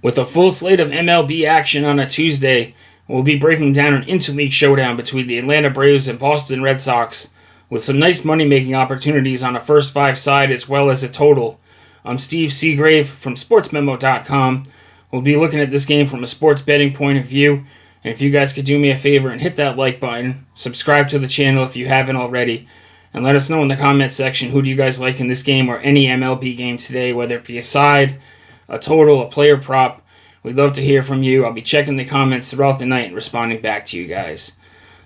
With a full slate of MLB action on a Tuesday, we'll be breaking down an interleague showdown between the Atlanta Braves and Boston Red Sox, with some nice money-making opportunities on a first five side as well as a total. I'm Steve Seagrave from SportsMemo.com. We'll be looking at this game from a sports betting point of view, and if you guys could do me a favor and hit that like button, subscribe to the channel if you haven't already, and let us know in the comment section who do you guys like in this game or any MLB game today, whether it be a side, a total, a player prop. We'd love to hear from you. I'll be checking the comments throughout the night and responding back to you guys.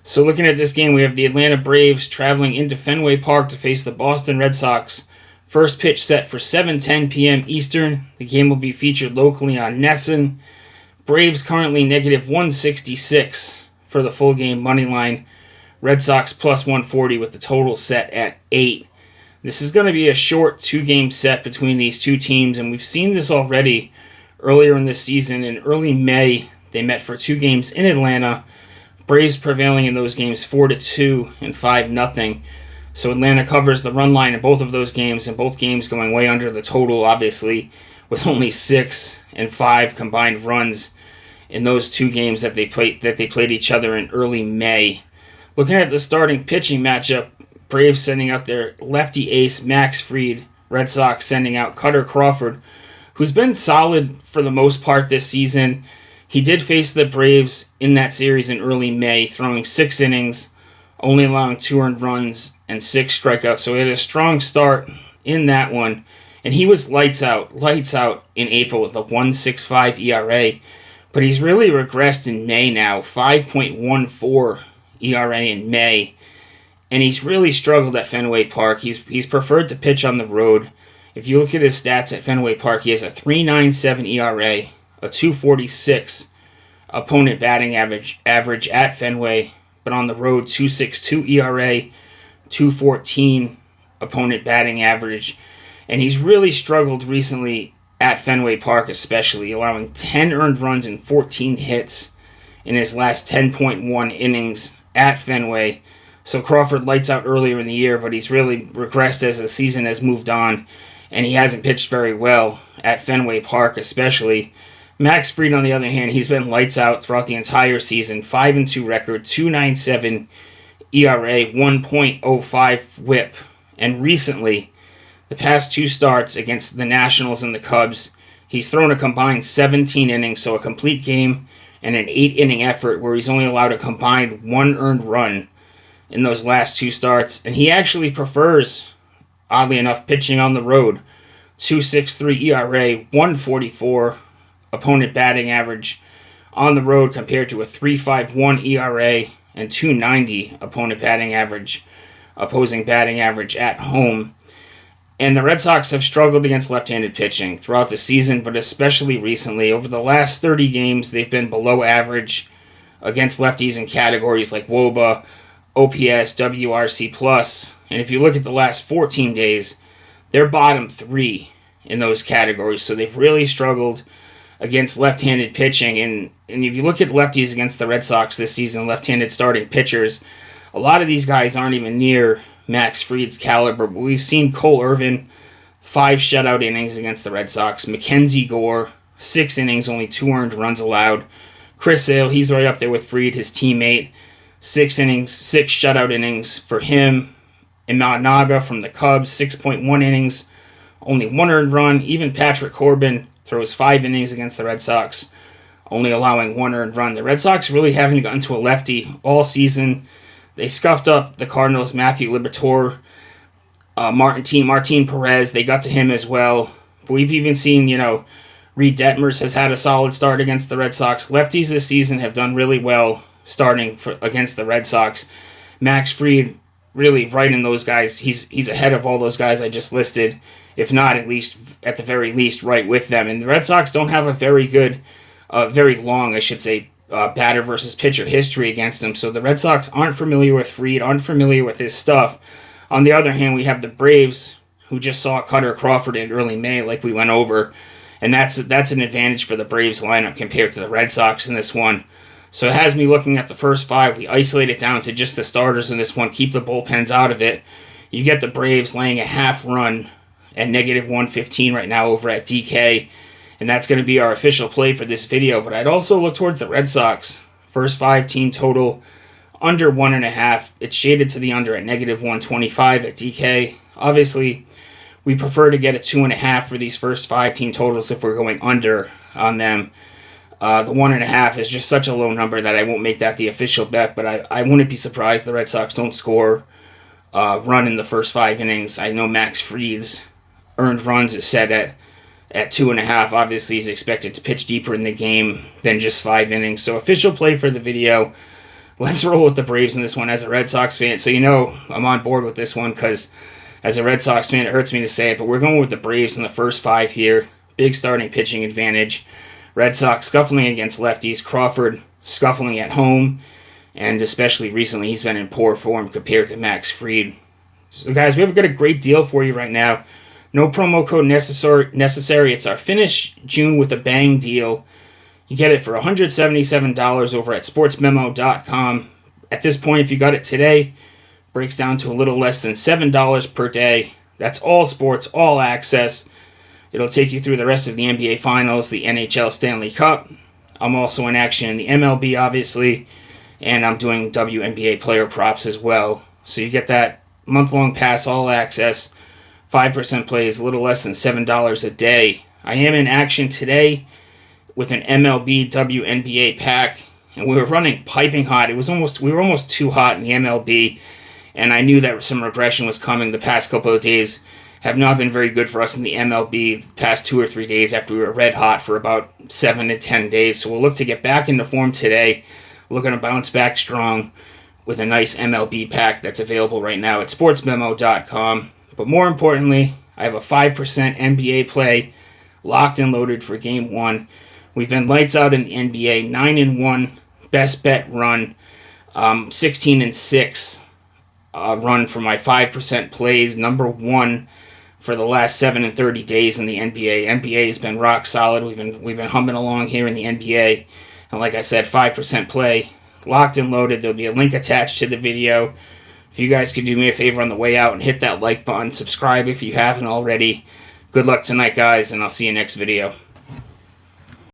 So looking at this game, we have the Atlanta Braves traveling into Fenway Park to face the Boston Red Sox. First pitch set for 7:10 p.m. Eastern. The game will be featured locally on NESN. Braves currently negative 166 for the full game money line. Red Sox plus 140 with the total set at 8. This is going to be a short two-game set between these two teams, and we've seen this already earlier in this season. In early May, they met for two games in Atlanta. Braves prevailing in those games 4-2 and 5-0. So Atlanta covers the run line in both of those games, and both games going way under the total, obviously, with only 6 and 5 combined runs in those two games that they played each other in early May. Looking at the starting pitching matchup, Braves sending out their lefty ace, Max Fried. Red Sox sending out Kutter Crawford, who's been solid for the most part this season. He did face the Braves in that series in early May, throwing 6 innings, only allowing 2 earned runs and 6 strikeouts. So he had a strong start in that one. And he was lights out in April with a 1.65 ERA. But he's really regressed in May now, 5.14 ERA in May. And he's really struggled at Fenway Park. He's preferred to pitch on the road. If you look at his stats at Fenway Park, he has a 3.97 ERA, a 2.46 opponent batting average at Fenway, but on the road, 2.62 ERA, 2.14 opponent batting average. And he's really struggled recently at Fenway Park, especially, allowing 10 earned runs and 14 hits in his last 10.1 innings at Fenway. So Crawford lights out earlier in the year, but he's really regressed as the season has moved on, and he hasn't pitched very well at Fenway Park especially. Max Fried, on the other hand, he's been lights out throughout the entire season, 5-2 record, 2.97 ERA, 1.05 whip. And recently, the past 2 starts against the Nationals and the Cubs, he's thrown a combined 17 innings, so a complete game, and an 8-inning effort where he's only allowed a combined 1 earned run in those last 2 starts. And he actually prefers, oddly enough, pitching on the road. 2.63 ERA, 1.44 opponent batting average on the road compared to a 3.51 ERA and 2.90 opposing batting average at home. And the Red Sox have struggled against left-handed pitching throughout the season, but especially recently. Over the last 30 games, they've been below average against lefties in categories like WOBA, OPS, WRC+, and if you look at the last 14 days, they're bottom 3 in those categories, so they've really struggled against left-handed pitching, and if you look at lefties against the Red Sox this season, left-handed starting pitchers, a lot of these guys aren't even near Max Fried's caliber, but we've seen Cole Irvin, 5 shutout innings against the Red Sox, Mackenzie Gore, 6 innings, only 2 earned runs allowed, Chris Sale, he's right up there with Fried, his teammate, 6 innings, 6 shutout innings for him. Imad Naga from the Cubs, 6.1 innings, only 1 earned run. Even Patrick Corbin throws 5 innings against the Red Sox, only allowing 1 earned run. The Red Sox really haven't gotten to a lefty all season. They scuffed up the Cardinals' Matthew Liberatore, Martin Perez. They got to him as well. But we've even seen, Reed Detmers has had a solid start against the Red Sox. Lefties this season have done really well starting against the Red Sox. Max Fried, really right in those guys. He's ahead of all those guys I just listed, if not at the very least, right with them. And the Red Sox don't have a very long, batter versus pitcher history against them. So the Red Sox aren't familiar with Fried, aren't familiar with his stuff. On the other hand, we have the Braves, who just saw Kutter Crawford in early May, like we went over, and that's an advantage for the Braves lineup compared to the Red Sox in this one. So it has me looking at the first 5. We isolate it down to just the starters in this one, keep the bullpens out of it. You get the Braves laying a half run at negative 115 right now over at DK. and that's going to be our official play for this video. But I'd also look towards the Red Sox. First 5 team total under 1.5. It's shaded to the under at -125 at DK. Obviously, we prefer to get a 2.5 for these first 5 team totals if we're going under on them. The 1.5 is just such a low number that I won't make that the official bet, but I wouldn't be surprised the Red Sox don't score run in the first 5 innings. I know Max Fried's earned runs is set at 2.5. Obviously, he's expected to pitch deeper in the game than just 5 innings. So official play for the video. Let's roll with the Braves in this one as a Red Sox fan. So I'm on board with this one because as a Red Sox fan, it hurts me to say it, but we're going with the Braves in the first 5 here. Big starting pitching advantage. Red Sox scuffling against lefties. Crawford scuffling at home. And especially recently, he's been in poor form compared to Max Fried. So guys, we have got a great deal for you right now. No promo code necessary. It's our Finish June with a Bang deal. You get it for $177 over at sportsmemo.com. At this point, if you got it today, breaks down to a little less than $7 per day. That's all sports, all access. It'll take you through the rest of the NBA Finals, the NHL Stanley Cup. I'm also in action in the MLB, obviously, and I'm doing WNBA player props as well. So you get that month-long pass, all access. 5% plays, a little less than $7 a day. I am in action today with an MLB WNBA pack, and we were running piping hot. We were almost too hot in the MLB, and I knew that some regression was coming. The past couple of days have not been very good for us in the MLB. The past 2 or 3 days after we were red hot for about 7 to 10 days. So we'll look to get back into form today. Looking to bounce back strong with a nice MLB pack that's available right now at sportsmemo.com. But more importantly, I have a 5% NBA play locked and loaded for Game 1. We've been lights out in the NBA, 9-1 best bet run, 16-6 run for my 5% plays, number 1 for the last 7 and 30 days in the NBA. NBA has been rock solid. We've been humming along here in the NBA, and like I said, 5% play locked and loaded. There'll be a link attached to the video. If you guys could do me a favor on the way out and hit that like button, subscribe if you haven't already. Good luck tonight, guys, and I'll see you next video.